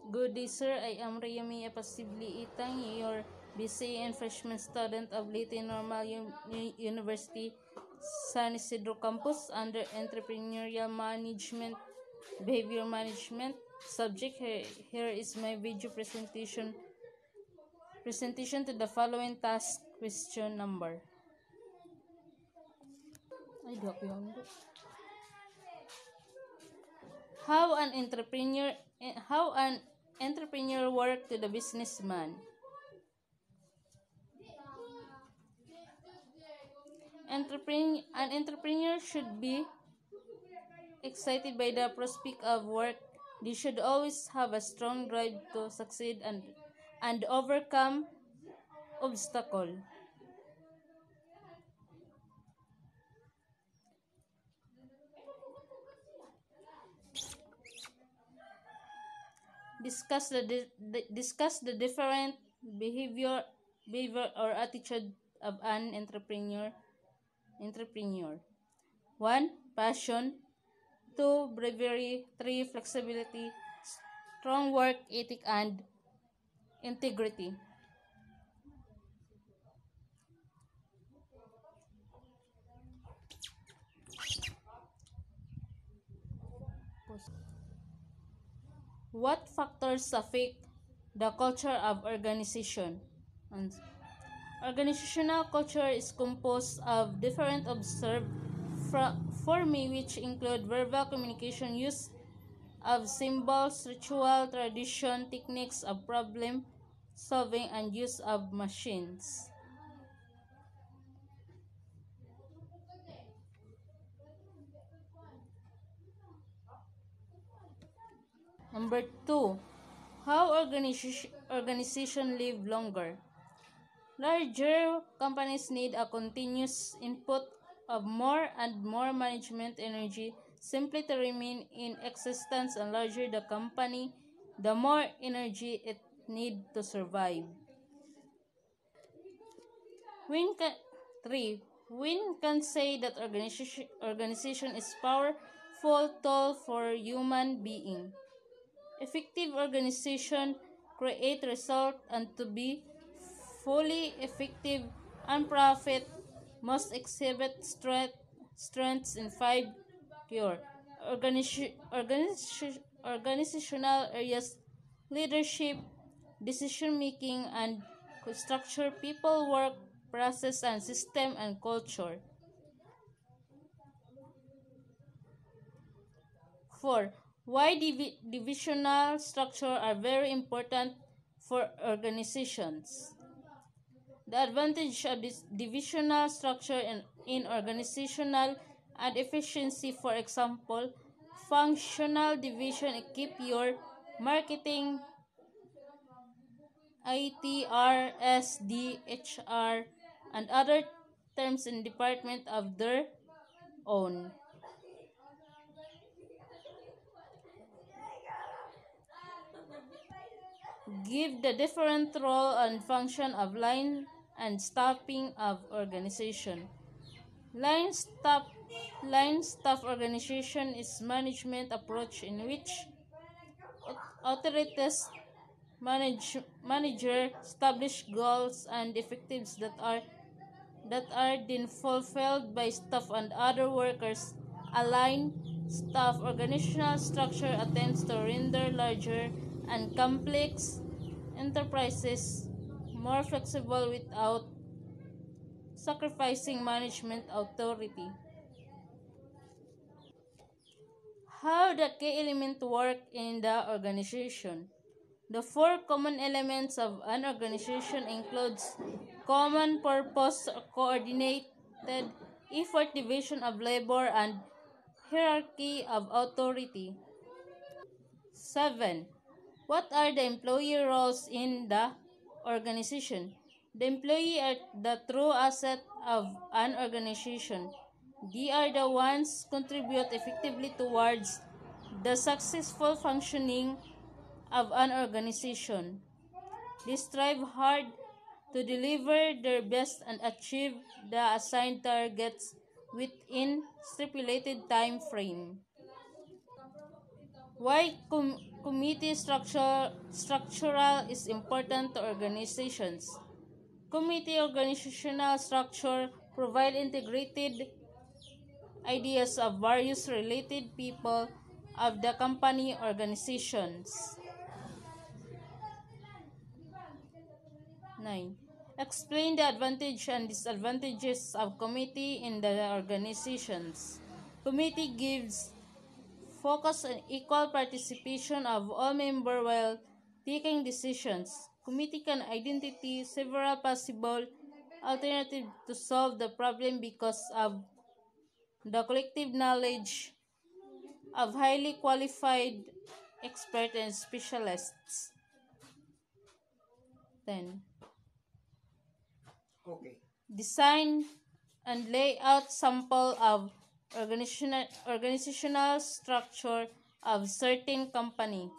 Good day, sir. I am Rayami Apasibli Itang, your BCA and freshman student of Leyte Normal University, San Isidro Campus under Entrepreneurial Management, Behavior Management. Subject here is my video presentation to the following task question number. How an entrepreneur work to the businessman. An entrepreneur should be excited by the prospect of work. They should always have a strong drive to succeed and overcome obstacles. Discuss the different behavior or attitude of an entrepreneur. 1. Passion. 2. Bravery. 3. Flexibility. Strong work ethic and integrity. What factors affect the culture of organization? Organizational culture is composed of different observed forms which include verbal communication, use of symbols, ritual, tradition, techniques of problem solving, and use of machines. Number 2. How organization live longer? Larger companies need a continuous input of more and more management energy simply to remain in existence, and larger the company, the more energy it needs to survive. 3. When can say that organization is powerful tool for human being. Effective organization create result, and to be fully effective and profit must exhibit strengths in 5 core organizational areas: leadership, decision making, and structure, people, work, process, and system, and culture. 4. Why divisional structure are very important for organizations. The advantage of this divisional structure in organizational and efficiency, for example, functional division keep your marketing, IT, RSD, HR, and other terms in department of their own. Give the different role and function of line and staffing of organization. Line staff organization is management approach in which authorities manager establish goals and objectives that are then fulfilled by staff and other workers. A line staff organizational structure attempts to render larger and complex enterprises more flexible without sacrificing management authority. How the key elements work in the organization. The 4 common elements of an organization includes common purpose, coordinated effort, division of labor, and hierarchy of authority. 7. What are the employee roles in the organization? The employee are the true asset of an organization. They are the ones contribute effectively towards the successful functioning of an organization. They strive hard to deliver their best and achieve the assigned targets within stipulated time frame. Why committee structural is important to organizations. Committee organizational structure provide integrated ideas of various related people of the company organizations. 9. Explain the advantage and disadvantages of committee in the organizations. Committee gives focus on equal participation of all members while taking decisions. Committee can identify several possible alternatives to solve the problem because of the collective knowledge of highly qualified experts and specialists. 10. Okay. Design and lay out sample of organizational structure of certain company.